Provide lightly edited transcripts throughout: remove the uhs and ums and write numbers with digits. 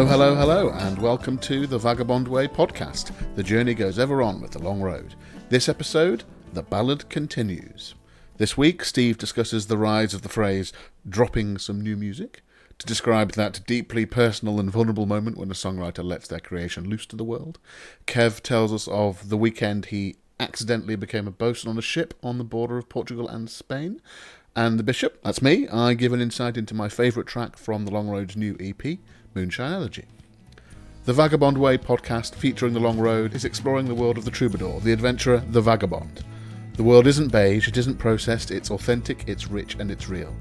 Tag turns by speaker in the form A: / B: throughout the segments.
A: Hello, hello, hello, and welcome to the Vagabond Way podcast. The journey goes ever on with the long road. This episode, the ballad continues. This week, Steve discusses the rise of the phrase, dropping some new music, to describe that deeply personal and vulnerable moment when a songwriter lets their creation loose to the world. Kev tells us of the weekend he accidentally became a bosun on a ship on the border of Portugal and Spain. And the Bishop, that's me, I give an insight into my favourite track from the Long Road's new EP, Moonshine Elegy. The Vagabond Way podcast featuring the Long Road is exploring the world of the troubadour, the adventurer, the vagabond. The world isn't beige, it isn't processed, it's authentic, it's rich and it's real.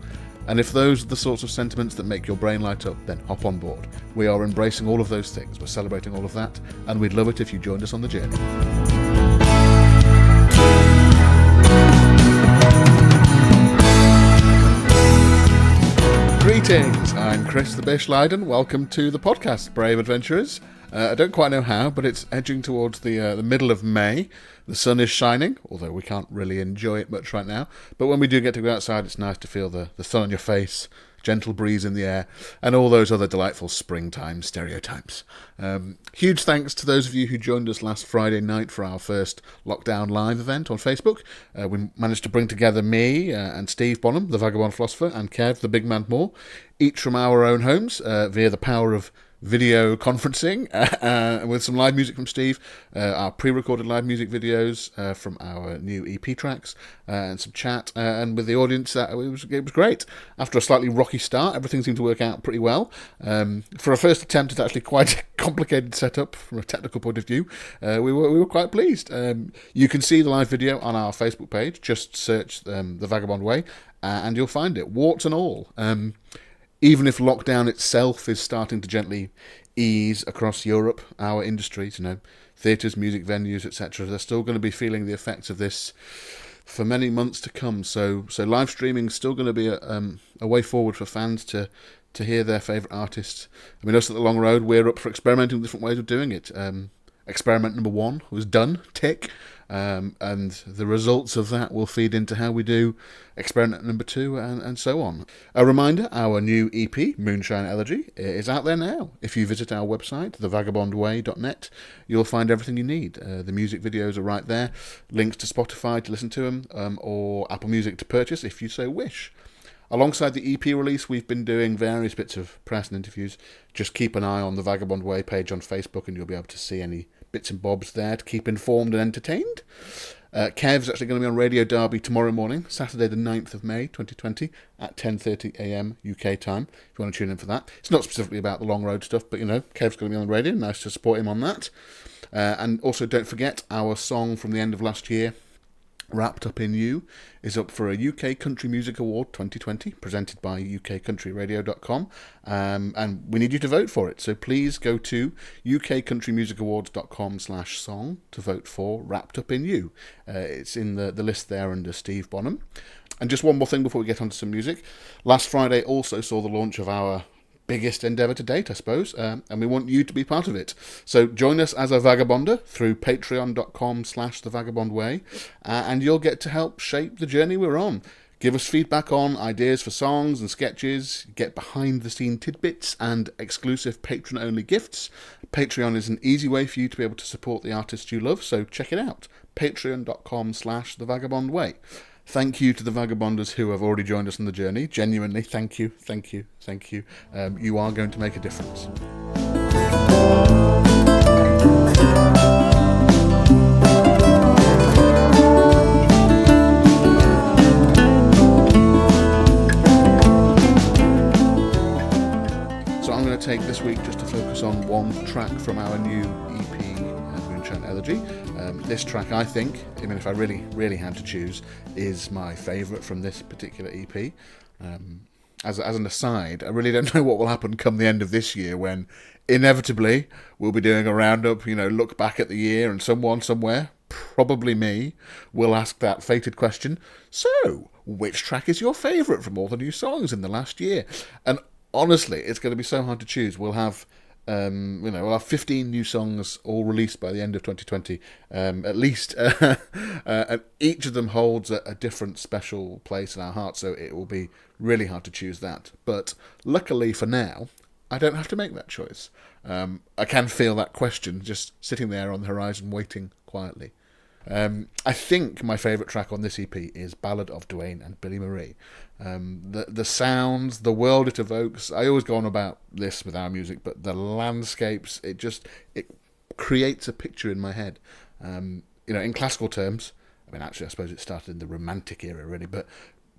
A: And if those are the sorts of sentiments that make your brain light up, then hop on board. We are embracing all of those things, we're celebrating all of that, and we'd love it if you joined us on the journey. Greetings, I'm Chris the Bish Leiden. Welcome to the podcast, brave adventurers. I don't quite know how, but it's edging towards the middle of May. The sun is shining, although we can't really enjoy it much right now. But when we do get to go outside, it's nice to feel the sun on your face, gentle breeze in the air, and all those other delightful springtime stereotypes. Huge thanks to those of you who joined us last Friday night for our first lockdown live event on Facebook. We managed to bring together me and Steve Bonham, the Vagabond Philosopher, and Kev, the Big Man Moore, each from our own homes via the power of video conferencing with some live music from Steve, our pre-recorded live music videos from our new EP tracks, and some chat, and with the audience. It was great. After a slightly rocky start, everything seemed to work out pretty well. For a first attempt, it's actually quite a complicated setup from a technical point of view. We were quite pleased. You can see the live video on our Facebook page. Just search The Vagabond Way, and you'll find it, warts and all. Even if lockdown itself is starting to gently ease across Europe, our industries, theatres, music venues, etc., they're still going to be feeling the effects of this for many months to come. So live streaming is still going to be a way forward for fans to hear their favourite artists. I mean, us at the Long Road, we're up for experimenting with different ways of doing it. Experiment number 1 was done, tick. And the results of that will feed into how we do experiment number 2 and so on. A reminder, our new EP, Moonshine Elegy, is out there now. If you visit our website, thevagabondway.net, you'll find everything you need. The music videos are right there, links to Spotify to listen to them, or Apple Music to purchase if you so wish. Alongside the EP release, we've been doing various bits of press and interviews. Just keep an eye on the Vagabond Way page on Facebook and you'll be able to see any bits and bobs there to keep informed and entertained. Kev's actually going to be on Radio Derby tomorrow morning, Saturday the 9th of May 2020 at 10:30am UK time, if you want to tune in for that. It's not specifically about the Long Road stuff, but Kev's going to be on the radio, nice to support him on that. And also don't forget, our song from the end of last year, Wrapped Up in You, is up for a UK Country Music Award 2020, presented by ukcountryradio.com, and we need you to vote for it. So please go to ukcountrymusicawards.com/song to vote for Wrapped Up in You. It's in the list there under Steve Bonham. And just one more thing before we get onto some music. Last Friday also saw the launch of our biggest endeavour to date, I suppose, and we want you to be part of it. So join us as a vagabonder through patreon.com/thevagabondway, and you'll get to help shape the journey we're on. Give us feedback on ideas for songs and sketches, get behind-the-scene tidbits and exclusive patron-only gifts. Patreon is an easy way for you to be able to support the artists you love, so check it out. patreon.com/thevagabondway. Thank you to the vagabonders who have already joined us on the journey. Genuinely, thank you. You are going to make a difference. So I'm going to take this week just to focus on one track from our new EP, Moonshine Elegy. This track, I think, if I really had to choose, is my favourite from this particular EP. As an aside, I really don't know what will happen come the end of this year when, inevitably, we'll be doing a roundup, look back at the year, and someone somewhere, probably me, will ask that fated question, so, which track is your favourite from all the new songs in the last year? And honestly, it's going to be so hard to choose. We'll have 15 new songs all released by the end of 2020, at least, and each of them holds a different special place in our hearts, so it will be really hard to choose that. But luckily for now, I don't have to make that choice. I can feel that question just sitting there on the horizon waiting quietly. I think my favourite track on this EP is Ballad of Duane and Billy Marie. The sounds, the world it evokes, I always go on about this with our music, but the landscapes, it creates a picture in my head. In classical terms, I mean, actually I suppose it started in the Romantic era really, but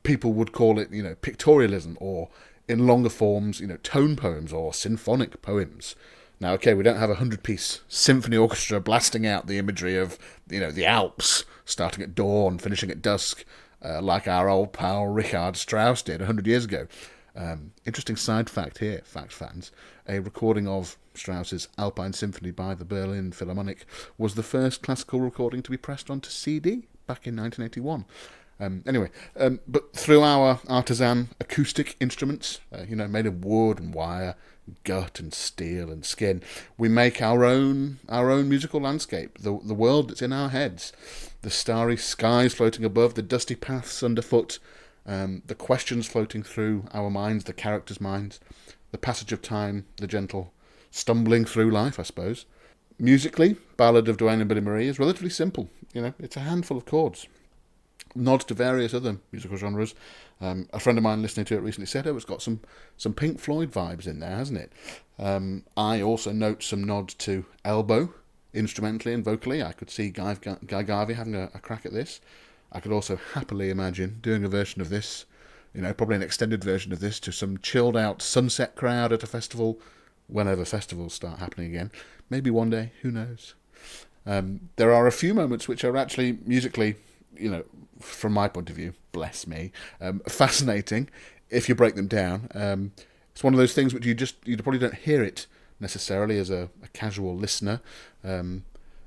A: people would call it, pictorialism, or in longer forms, tone poems or symphonic poems. Now, okay, we don't have a 100-piece symphony orchestra blasting out the imagery of, the Alps, starting at dawn, finishing at dusk, like our old pal Richard Strauss did 100 years ago. Interesting side fact here, fact fans. A recording of Strauss's Alpine Symphony by the Berlin Philharmonic was the first classical recording to be pressed onto CD back in 1981. But through our artisan acoustic instruments, made of wood and wire, gut and steel and skin, we make our own musical landscape, the world that's in our heads, the starry skies floating above, the dusty paths underfoot, the questions floating through our minds, the characters' minds, the passage of time, the gentle stumbling through life, I suppose. Musically, Ballad of Duane and Billy Marie is relatively simple. It's a handful of chords. Nods to various other musical genres. A friend of mine listening to it recently said, it's got some Pink Floyd vibes in there, hasn't it? I also note some nods to Elbow, instrumentally and vocally. I could see Guy Garvey having a crack at this. I could also happily imagine doing a version of this, probably an extended version of this, to some chilled out sunset crowd at a festival, whenever festivals start happening again. Maybe one day, who knows? There are a few moments which are actually musically, from my point of view, bless me, fascinating if you break them down. It's one of those things which you probably don't hear it necessarily as a casual listener.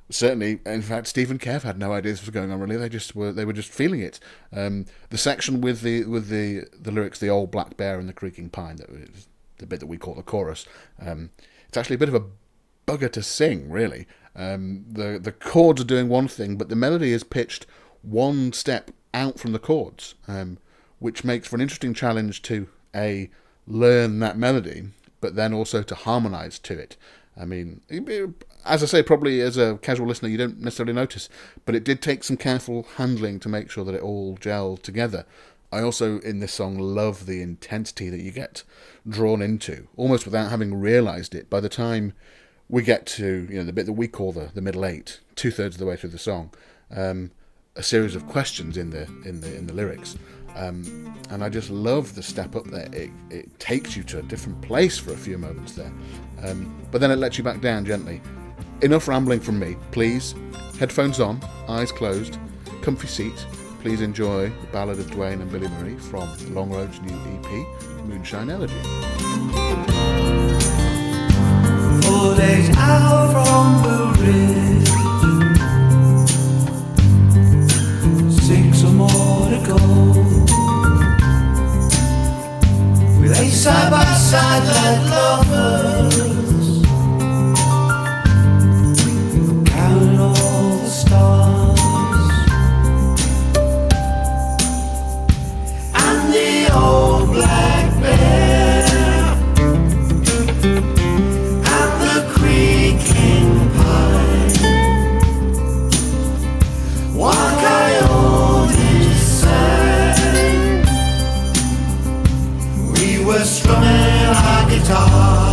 A: Certainly, in fact, Steve and Kev had no idea this was going on really. They were just feeling it. The section with the lyrics, the old black bear and the creaking pine, that was the bit that we call the chorus. It's actually a bit of a bugger to sing, really. The chords are doing one thing, but the melody is pitched one step out from the chords, which makes for an interesting challenge to learn that melody, but then also to harmonise to it. I mean, as I say, probably as a casual listener you don't necessarily notice, but it did take some careful handling to make sure that it all gelled together. I also, in this song, love the intensity that you get drawn into, almost without having realised it. By the time we get to the bit that we call the middle eight, 2/3 of the way through the song, a series of questions in the lyrics, and I just love the step up there. It takes you to a different place for a few moments there, but then it lets you back down gently. Enough rambling from me, please. Headphones on, eyes closed, comfy seat. Please enjoy the Ballad of Duane and Billy Marie from Long Road's new EP, Moonshine Elegy.
B: 4 days out from the ridge, 6 or more to go. We lay side by side like lovers, counting all the stars, and the old black bear, and the creaking pine. One coyote sang, we were strumming our guitars.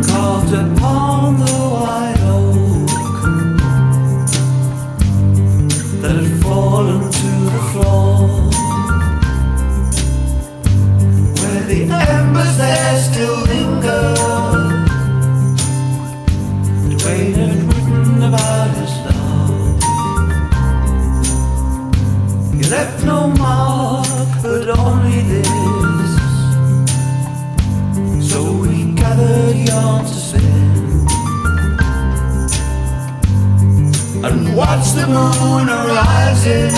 B: Carved upon the white oak that had fallen to the floor, where the embers there still linger. Duane had written about his love. He left no mark, but only this. So we gathered yarn to spin and watched the moon rising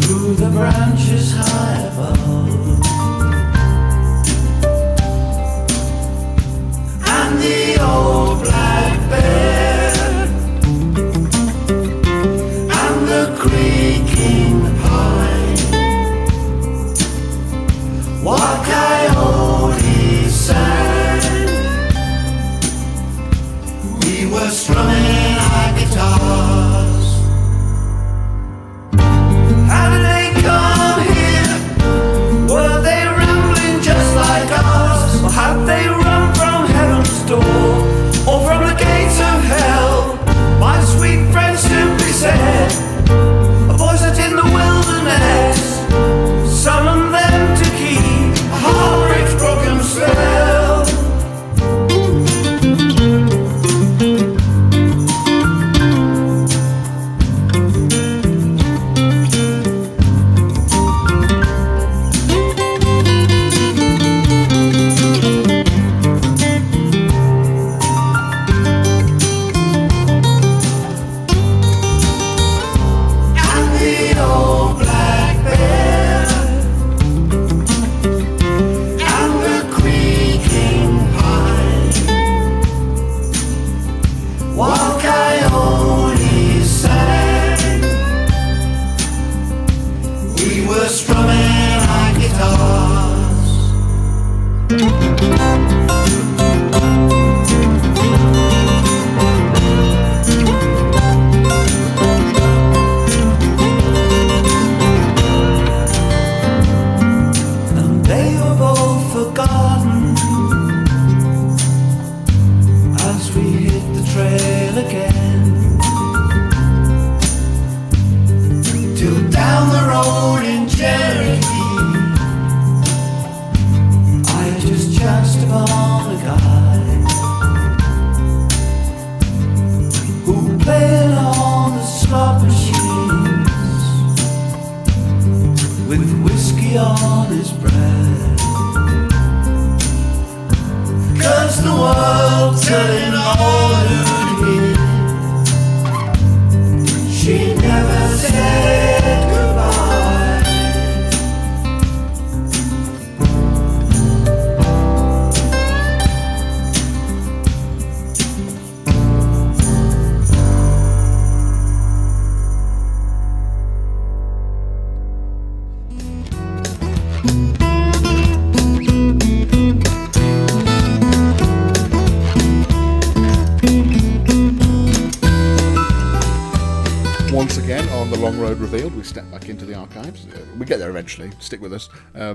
B: through the branches high above. the old black bear and the creaking pine, while coyotes sang, we were strumming our guitars. How did they come here? Were they rambling just like us? Or had they run from heaven's door, or from the gates of hell? My sweet friend simply said, a voice that's in the wilderness summoned them to keep a heartbreak's broken spell.
A: Once again, on The Long Road Revealed, we step back into the archives. We get there eventually, stick with us.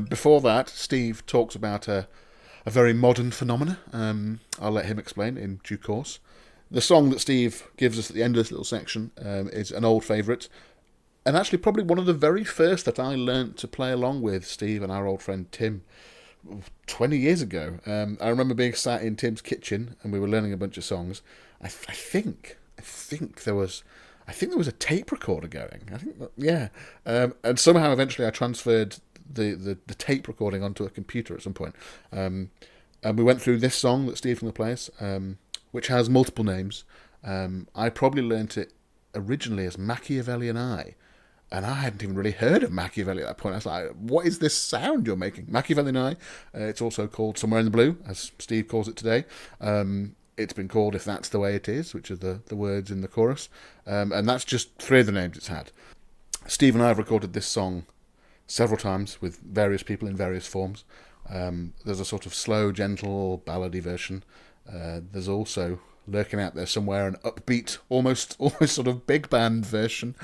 A: Before that, Steve talks about a very modern phenomena. I'll let him explain in due course. The song that Steve gives us at the end of this little section is an old favourite, and actually probably one of the very first that I learnt to play along with Steve and our old friend Tim 20 years ago. I remember being sat in Tim's kitchen and we were learning a bunch of songs. I think there was a tape recorder going. And somehow eventually I transferred the tape recording onto a computer at some point. And we went through this song that Steve's going to play us, which has multiple names. I probably learnt it originally as Machiavelli and I. And I hadn't even really heard of Machiavelli at that point. I was like, what is this sound you're making? Machiavelli and I. It's also called Somewhere in the Blue, as Steve calls it today. It's been called If That's the Way It Is, which are the words in the chorus. And that's just 3 of the names it's had. Steve and I have recorded this song several times with various people in various forms. There's a sort of slow, gentle, ballady version. There's also, lurking out there somewhere, an upbeat, almost sort of big band version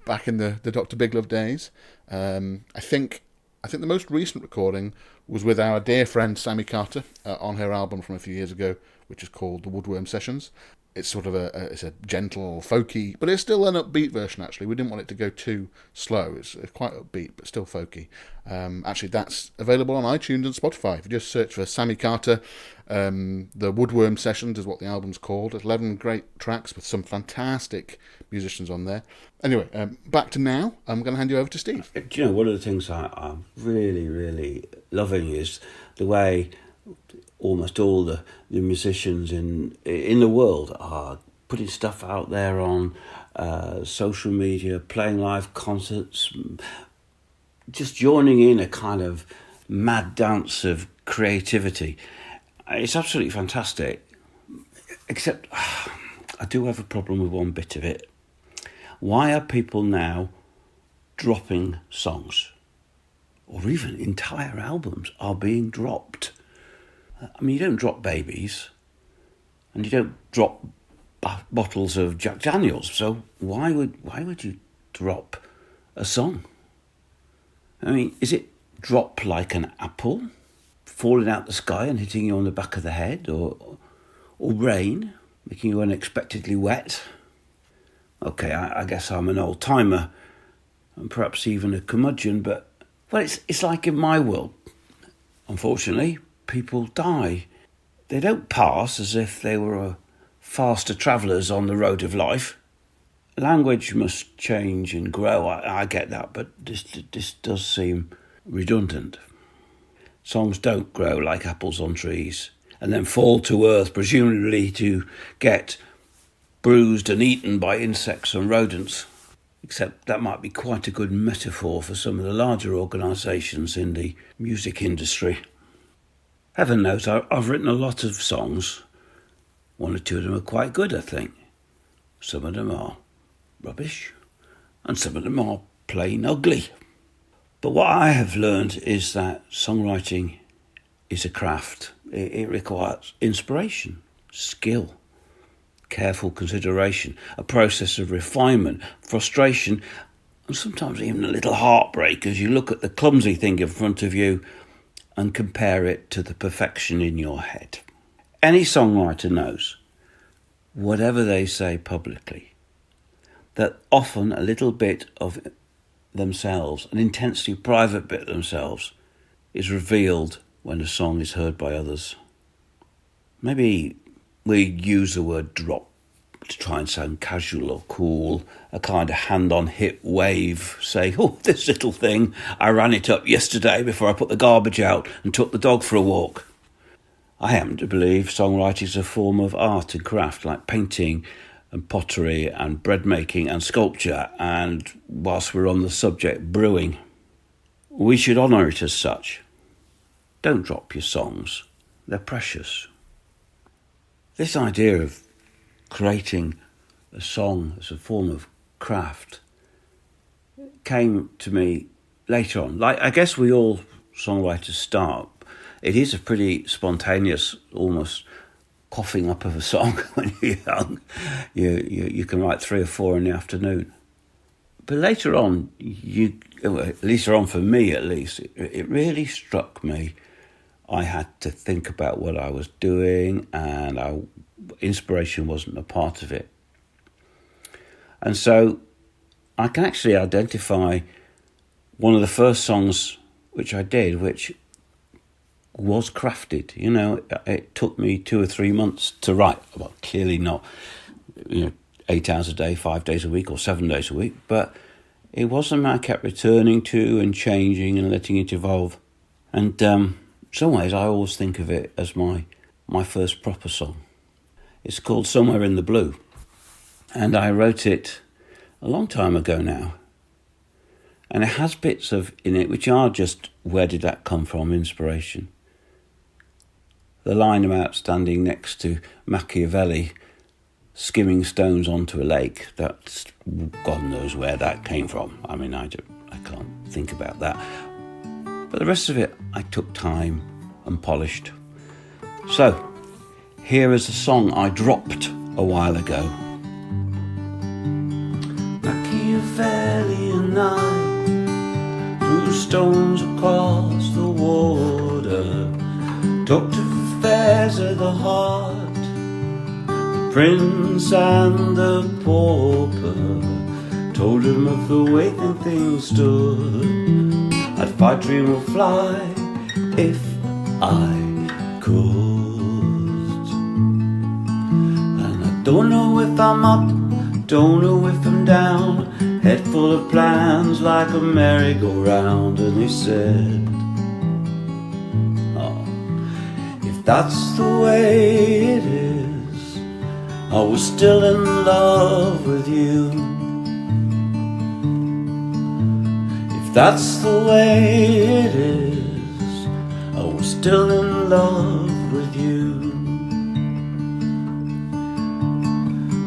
A: back in the Dr. Biglove days. I think the most recent recording was with our dear friend Sammy Carter on her album from a few years ago, which is called The Woodworm Sessions. It's sort of it's a gentle, folky, but it's still an upbeat version, actually. We didn't want it to go too slow. It's quite upbeat, but still folky. Actually, that's available on iTunes and Spotify. If you just search for Sammy Carter, The Woodworm Sessions is what the album's called. 11 great tracks with some fantastic musicians on there. Anyway, back to now. I'm going to hand you over to Steve.
C: Do you know, one of the things I'm really, really loving is the way almost all the musicians in the world are putting stuff out there on social media, playing live concerts, just joining in a kind of mad dance of creativity. It's absolutely fantastic. Except I do have a problem with one bit of it. Why are people now dropping songs? Or even entire albums are being dropped. I mean, you don't drop babies, and you don't drop bottles of Jack Daniels. So why would you drop a song? I mean, is it drop like an apple falling out the sky and hitting you on the back of the head, or rain making you unexpectedly wet? Okay, I guess I'm an old timer and perhaps even a curmudgeon, but well, it's like in my world. Unfortunately, people die. They don't pass as if they were faster travellers on the road of life. Language must change and grow, I get that, but this does seem redundant. Songs don't grow like apples on trees and then fall to earth, presumably to get bruised and eaten by insects and rodents. Except that might be quite a good metaphor for some of the larger organisations in the music industry. Heaven knows, I've written a lot of songs. One or two of them are quite good, I think. Some of them are rubbish, and some of them are plain ugly. But what I have learned is that songwriting is a craft. It requires inspiration, skill, careful consideration, a process of refinement, frustration, and sometimes even a little heartbreak as you look at the clumsy thing in front of you and compare it to the perfection in your head. Any songwriter knows, whatever they say publicly, that often a little bit of themselves, an intensely private bit of themselves, is revealed when a song is heard by others. Maybe we use the word drop to try and sound casual or cool, a kind of hand-on-hip wave, say, oh, this little thing, I ran it up yesterday before I put the garbage out and took the dog for a walk. I happen to believe songwriting is a form of art and craft, like painting and pottery and bread making and sculpture, and whilst we're on the subject, brewing. We should honour it as such. Don't drop your songs. They're precious. This idea of creating a song as a form of craft came to me later on. Like, I guess we all songwriters start. It is a pretty spontaneous, almost coughing up of a song when you're young. You can write 3 or 4 in the afternoon. But later on, later on for me at least, it really struck me. I had to think about what I was doing, and inspiration wasn't a part of it. And so I can actually identify one of the first songs which I did, which was crafted. You know, it took me 2 or 3 months to write. Well, clearly not, 8 hours a day, 5 days a week, or 7 days a week, but it was something I kept returning to and changing and letting it evolve. And in some ways, I always think of it as my first proper song. It's called Somewhere in the Blue, and I wrote it a long time ago now. And it has bits in it which are just, where did that come from, inspiration. The line about standing next to Machiavelli, skimming stones onto a lake, that's, God knows where that came from. I mean, I can't think about that. But the rest of it, I took time and polished. So, here is a song I dropped a while ago.
B: Machiavelli and I threw stones across the water, talked of affairs of the heart, the prince and the pauper, told him of the way that things stood. I'd fight, dream or fly if I could. And I don't know if I'm up, don't know if I'm down, head full of plans like a merry-go-round. And he said, oh, if that's the way it is, I was still in love with you. That's the way it is, I was still in love with you.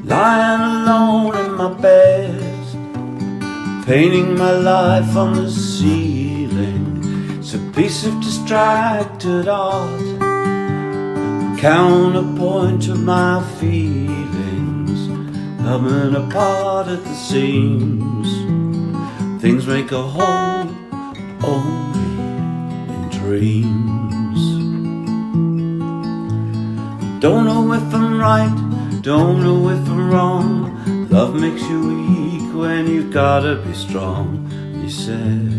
C: lying alone in my bed, painting my life on the ceiling. It's a piece of distracted art, counterpoint of my feelings, coming apart at the seams. Things make a whole only in dreams. Don't know if I'm right, don't know if I'm wrong. Love makes you weak when you've gotta be strong, he said.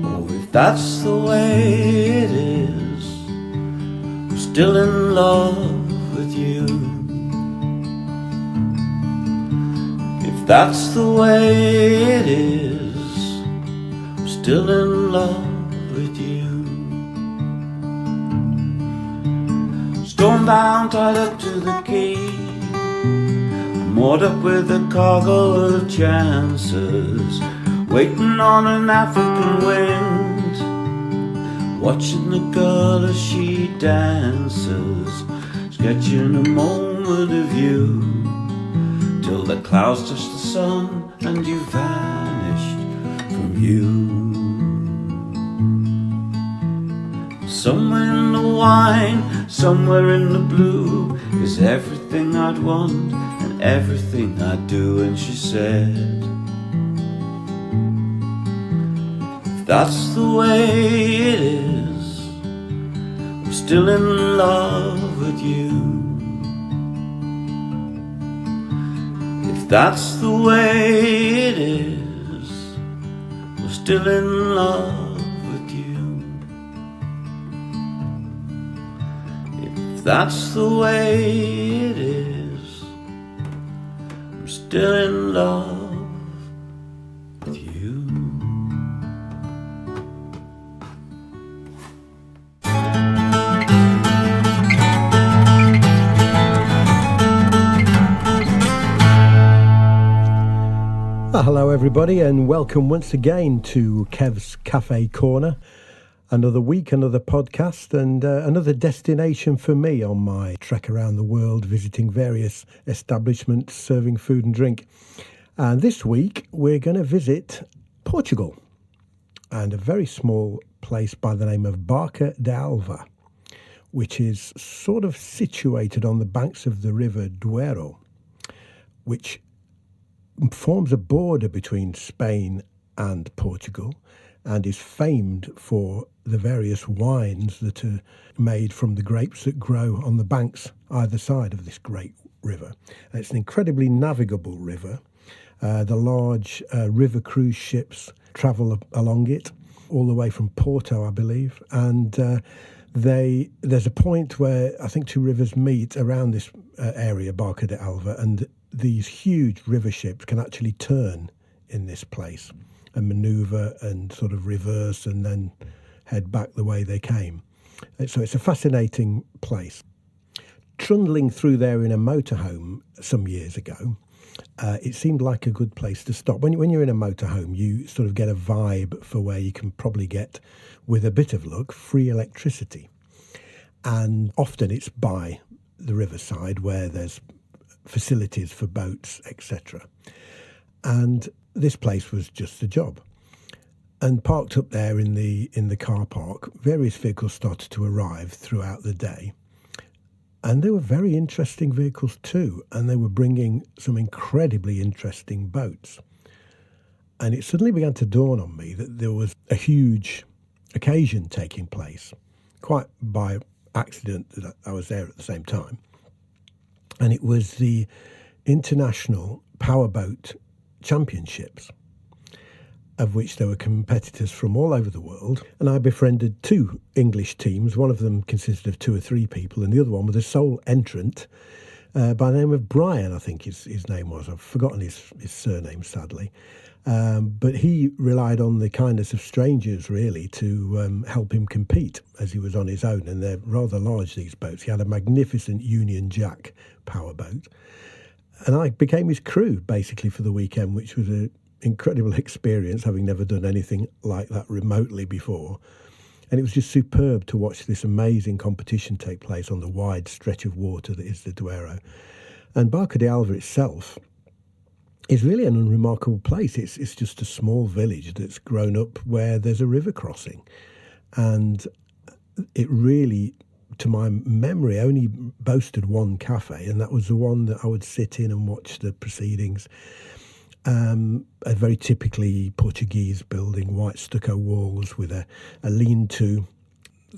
C: Oh, if that's the way it is, I'm still in love with you. If that's the way it is, I'm still in love with you. Stormbound, tied up to the quay, moored up with a cargo of chances, waiting on an African wind, watching the girl as she dances, sketching a moment of you, till the clouds touch the sun and you vanished from you. Somewhere in the wine, somewhere in the blue, is everything I'd want and everything I'd do. And she said, if that's the way it is, I'm still in love with you. If that's the way it is, I'm still in love with you. If that's the way it is, I'm still in love with you.
D: Hello everybody and welcome once again to Kev's Cafe Corner. Another week, another podcast and another destination for me on my trek around the world, visiting various establishments serving food and drink. And this week we're going to visit Portugal and a very small place by the name of Barca de Alva, which is sort of situated on the banks of the river Douro, which forms a border between Spain and Portugal and is famed for the various wines that are made from the grapes that grow on the banks either side of this great river. And it's an incredibly navigable river. The large river cruise ships travel along it all the way from Porto, I believe, and there's a point where I think two rivers meet around this area, Barca de Alva, and these huge river ships can actually turn in this place and manoeuvre and sort of reverse and then head back the way they came. So it's a fascinating place. Trundling through there in a motorhome some years ago, it seemed like a good place to stop. When you're in a motorhome, you sort of get a vibe for where you can probably get, with a bit of luck, free electricity. And often it's by the riverside where there's facilities for boats, etc. And this place was just the job. And parked up there in the car park, various vehicles started to arrive throughout the day. And they were very interesting vehicles too, and they were bringing some incredibly interesting boats. And it suddenly began to dawn on me that there was a huge occasion taking place, quite by accident that I was there at the same time. And it was the International Powerboat Championships, of which there were competitors from all over the world. And I befriended two English teams. One of them consisted of 2 or 3 people, and the other one was a sole entrant by the name of Brian, I think his name was. I've forgotten his surname, sadly. But he relied on the kindness of strangers, really, to help him compete as he was on his own. And they're rather large, these boats. He had a magnificent Union Jack powerboat. And I became his crew, basically, for the weekend, which was an incredible experience, having never done anything like that remotely before. And it was just superb to watch this amazing competition take place on the wide stretch of water that is the Douro. And Barca de Alva itself is really an unremarkable place. It's just a small village that's grown up where there's a river crossing. And it really, to my memory, only boasted one cafe, and that was the one that I would sit in and watch the proceedings. A very typically Portuguese building, white stucco walls with a lean-to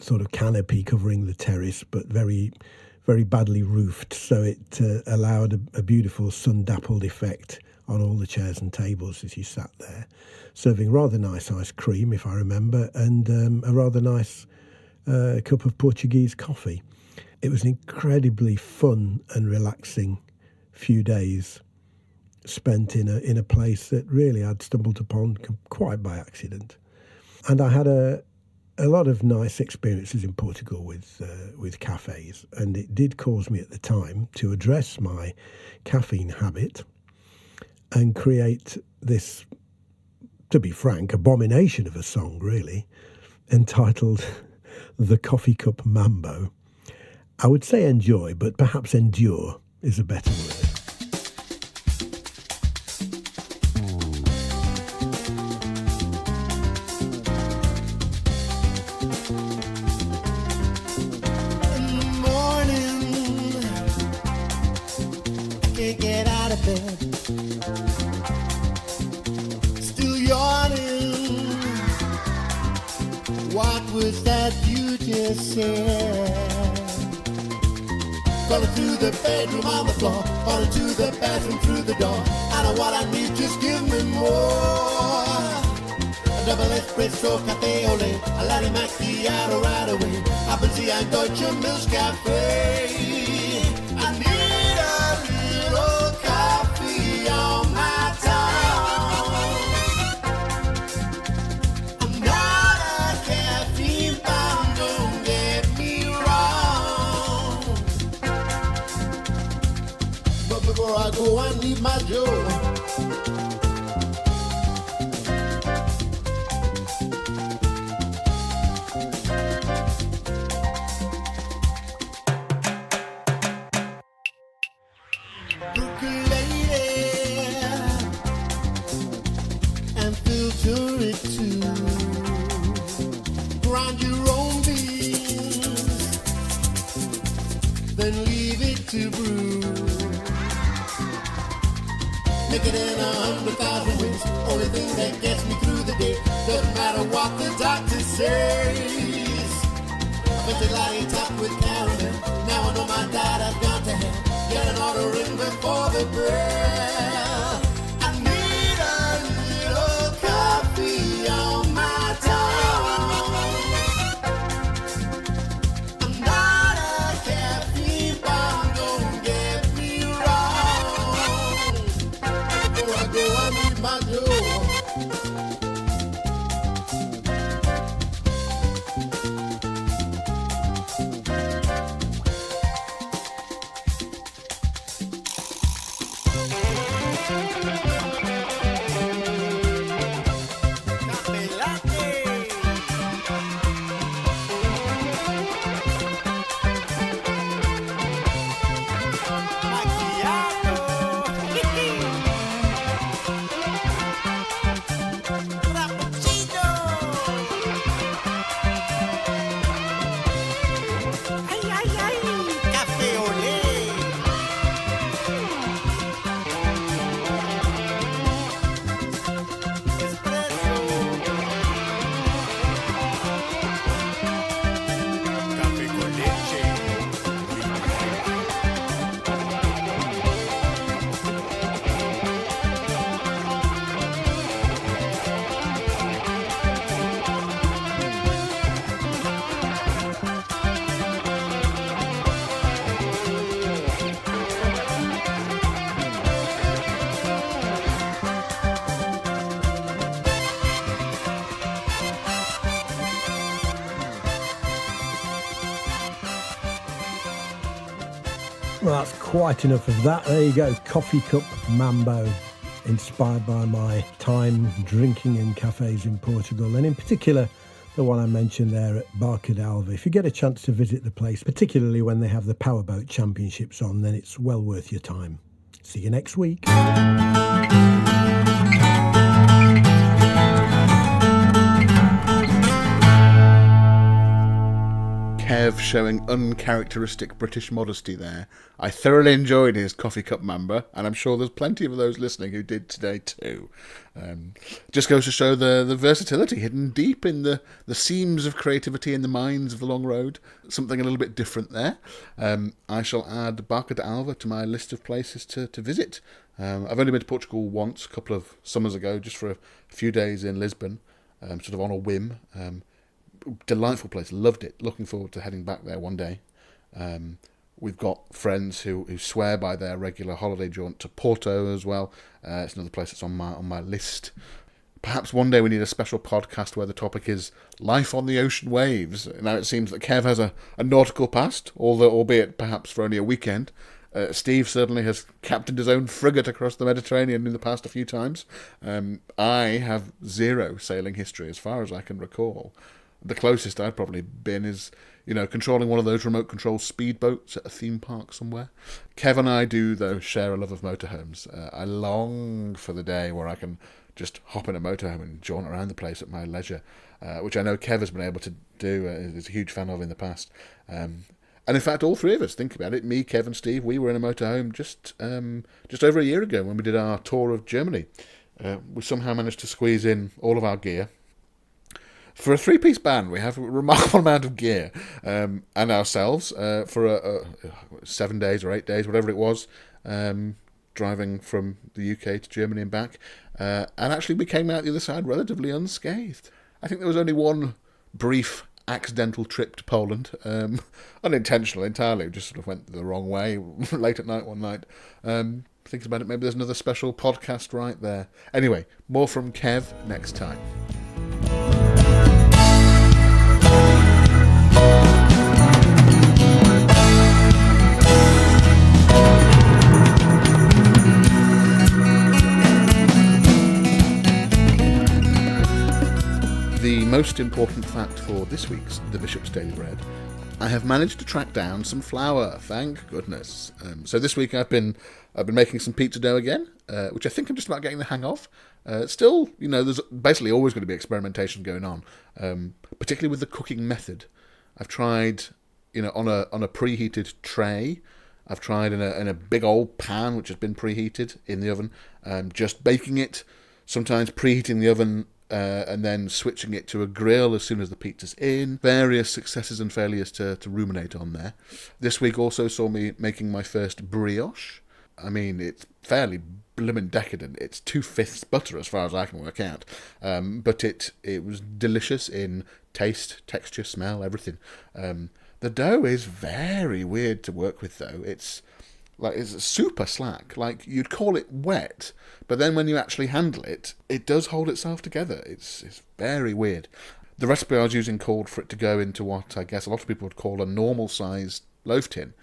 D: sort of canopy covering the terrace, but very, very badly roofed, so it allowed a beautiful sun-dappled effect on all the chairs and tables as you sat there, serving rather nice ice cream, if I remember, and a rather nice cup of Portuguese coffee. It was an incredibly fun and relaxing few days spent in a place that really I'd stumbled upon quite by accident. And I had a lot of nice experiences in Portugal with cafes, and it did cause me at the time to address my caffeine habit and create this, to be frank, abomination of a song, really, entitled The Coffee Cup Mambo. I would say enjoy, but perhaps endure is a better word.
E: Still yawning. What was that you just said? Crawling through the bedroom on the floor, falling to the bathroom through the door. I know what I need, just give me more. A double espresso, cafe au lait, a latte macchiato right away. Haben Sie ein deutscher Milchkaffee? I need a little coffee on my tongue. I'm not a caffeine bomb, don't get me wrong. But before I go, I need my Joe. Grind your own beans, then leave it to brew. Make it in 100,000 ways. Only thing that gets me through the day. Doesn't matter what the doctor says. But they lying top with caramel. Now I know my diet has gone to hell. Get an order in before the bell. I need a little coffee on my tongue. I'm not a caffeine bomb, don't get me wrong. Before I go, I need my Joe.
D: Well, that's quite enough of that. There you go, Coffee Cup Mambo, inspired by my time drinking in cafes in Portugal, and in particular the one I mentioned there at Barca d'Alva. If you get a chance to visit the place, particularly when they have the Powerboat Championships on, then it's well worth your time. See you next week.
A: Kev showing uncharacteristic British modesty there. I thoroughly enjoyed his coffee cup mamba, and I'm sure there's plenty of those listening who did today too. Just goes to show the versatility hidden deep in the seams of creativity in the minds of the long road. Something a little bit different there. I shall add Barca d'Alva to my list of places to visit. I've only been to Portugal once, a couple of summers ago, just for a few days in Lisbon, sort of on a whim. Delightful place, loved it. Looking forward to heading back there one day. We've got friends who swear by their regular holiday jaunt to Porto as well. It's another place that's on my list. Perhaps one day we need a special podcast where the topic is life on the ocean waves. Now it seems that Kev has a nautical past, albeit perhaps for only a weekend. Steve certainly has captained his own frigate across the Mediterranean in the past a few times. I have zero sailing history as far as I can recall. The closest I've probably been is, controlling one of those remote control speedboats at a theme park somewhere. Kev and I do, though, share a love of motorhomes. I long for the day where I can just hop in a motorhome and jaunt around the place at my leisure, which I know Kev has been able to do, is a huge fan of in the past. And in fact, all three of us, think about it, me, Kev and Steve, we were in a motorhome just over a year ago when we did our tour of Germany. We somehow managed to squeeze in all of our gear. For a three-piece band, we have a remarkable amount of gear, and ourselves, for 7 days or 8 days, whatever it was, driving from the UK to Germany and back. And actually, we came out the other side relatively unscathed. I think there was only one brief accidental trip to Poland, unintentional entirely, we just sort of went the wrong way late at night one night. Thinking about it, maybe there's another special podcast right there. Anyway, more from Kev next time. The most important fact for this week's The Bishop's Daily Bread: I have managed to track down some flour, thank goodness. So this week I've been making some pizza dough again, which I think I'm just about getting the hang of. Still, there's basically always going to be experimentation going on, particularly with the cooking method. I've tried, on a preheated tray. I've tried in a big old pan which has been preheated in the oven, just baking it. Sometimes preheating the oven. And then switching it to a grill as soon as the pizza's in. Various successes and failures to ruminate on there. This week also saw me making my first brioche. I mean, it's fairly blimmin' decadent. It's 2/5 butter as far as I can work out. But it was delicious in taste, texture, smell, everything. The dough is very weird to work with, though. It's super slack. Like, you'd call it wet, but then when you actually handle it, it does hold itself together. It's very weird. The recipe I was using called for it to go into what I guess a lot of people would call a normal-sized loaf tin.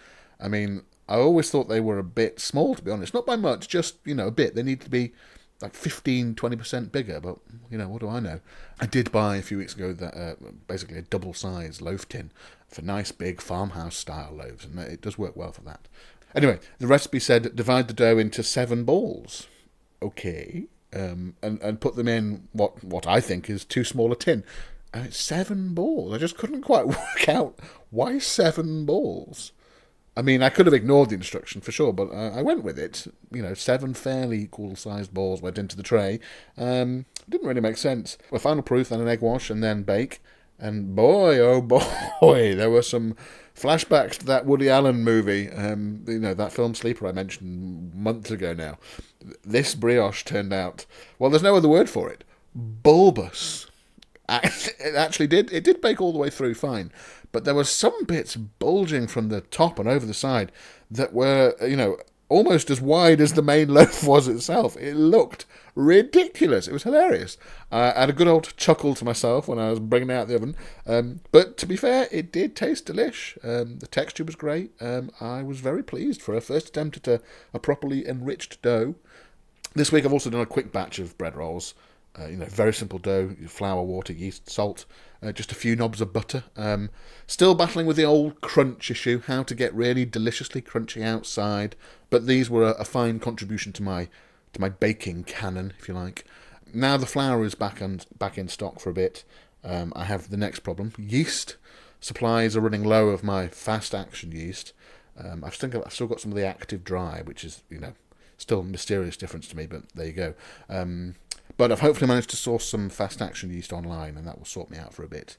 A: I mean, I always thought they were a bit small, to be honest. Not by much, just, a bit. They need to be like 15-20% bigger, but, what do I know? I did buy a few weeks ago basically a double-sized loaf tin for nice big farmhouse-style loaves, and it does work well for that. Anyway, the recipe said divide the dough into 7 balls. Okay. And put them in what I think is too small a tin. And it's 7 balls. I just couldn't quite work out why 7 balls. I mean, I could have ignored the instruction for sure, but I went with it. 7 fairly equal-sized balls went into the tray. Didn't really make sense. Well, final proof, then an egg wash, and then bake. And boy, oh boy, there were some flashbacks to that Woody Allen movie, that film Sleeper I mentioned months ago now. This brioche turned out, well, there's no other word for it, bulbous. It actually did. It did bake all the way through fine, but there were some bits bulging from the top and over the side that were, almost as wide as the main loaf was itself. It looked ridiculous. It was hilarious. I had a good old chuckle to myself when I was bringing it out of the oven. But to be fair, it did taste delish. The texture was great. I was very pleased for a first attempt at a properly enriched dough. This week I've also done a quick batch of bread rolls. Very simple dough: flour, water, yeast, salt. just a few knobs of butter. Still battling with the old crunch issue, how to get really deliciously crunchy outside, but these were a fine contribution to my baking canon, if you like. Now the flour is back in stock for a bit. I have the next problem: yeast. Supplies are running low of my fast action yeast. I've still got some of the active dry, which is, still a mysterious difference to me, but there you go. But I've hopefully managed to source some fast action yeast online, and that will sort me out for a bit.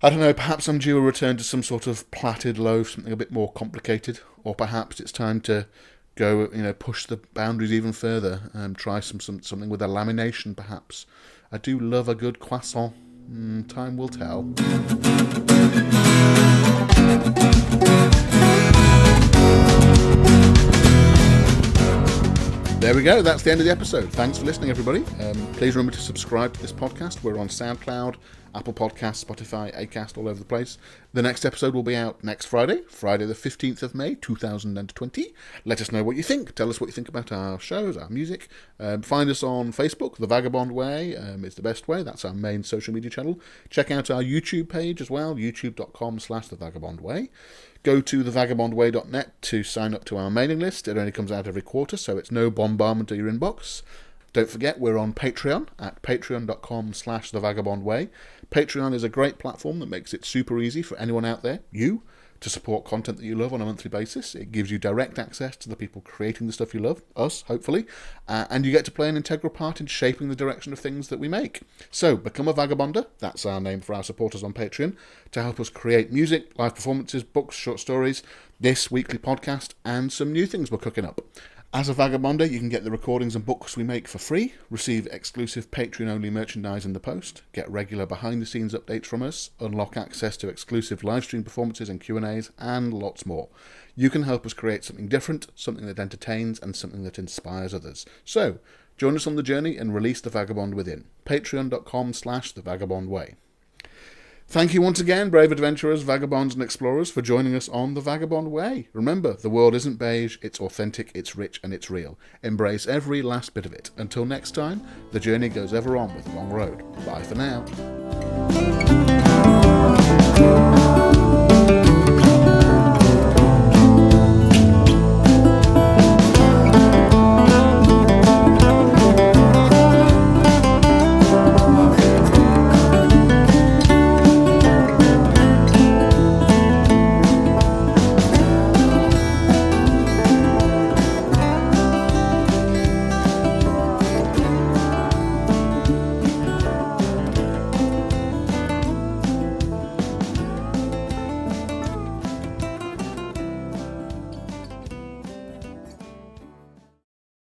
A: I don't know, perhaps I'm due a return to some sort of plaited loaf, something a bit more complicated, or perhaps it's time to go, push the boundaries even further and try something with a lamination, perhaps. I do love a good croissant. Time will tell. There we go. That's the end of the episode. Thanks for listening, everybody. Please remember to subscribe to this podcast. We're on SoundCloud, Apple Podcasts, Spotify, Acast, all over the place. The next episode will be out next Friday the 15th of May, 2020. Let us know what you think. Tell us what you think about our shows, our music. Find us on Facebook. The Vagabond Way is the best way. That's our main social media channel. Check out our YouTube page as well, youtube.com/thevagabondway. Go to thevagabondway.net to sign up to our mailing list. It only comes out every quarter, so it's no bombardment to your inbox. Don't forget, we're on Patreon at patreon.com/thevagabondway. Patreon is a great platform that makes it super easy for anyone out there, you, to support content that you love on a monthly basis. It gives you direct access to the people creating the stuff you love, us, hopefully, and you get to play an integral part in shaping the direction of things that we make. So, become a Vagabonder, that's our name for our supporters on Patreon, to help us create music, live performances, books, short stories, this weekly podcast, and some new things we're cooking up. As a Vagabonder, you can get the recordings and books we make for free, receive exclusive Patreon-only merchandise in the post, get regular behind-the-scenes updates from us, unlock access to exclusive live-stream performances and Q&As, and lots more. You can help us create something different, something that entertains, and something that inspires others. So, join us on the journey and release the vagabond within. Patreon.com/thevagabondway. Thank you once again, brave adventurers, vagabonds and explorers, for joining us on The Vagabond Way. Remember, the world isn't beige, it's authentic, it's rich and it's real. Embrace every last bit of it. Until next time, the journey goes ever on with the long road. Bye for now.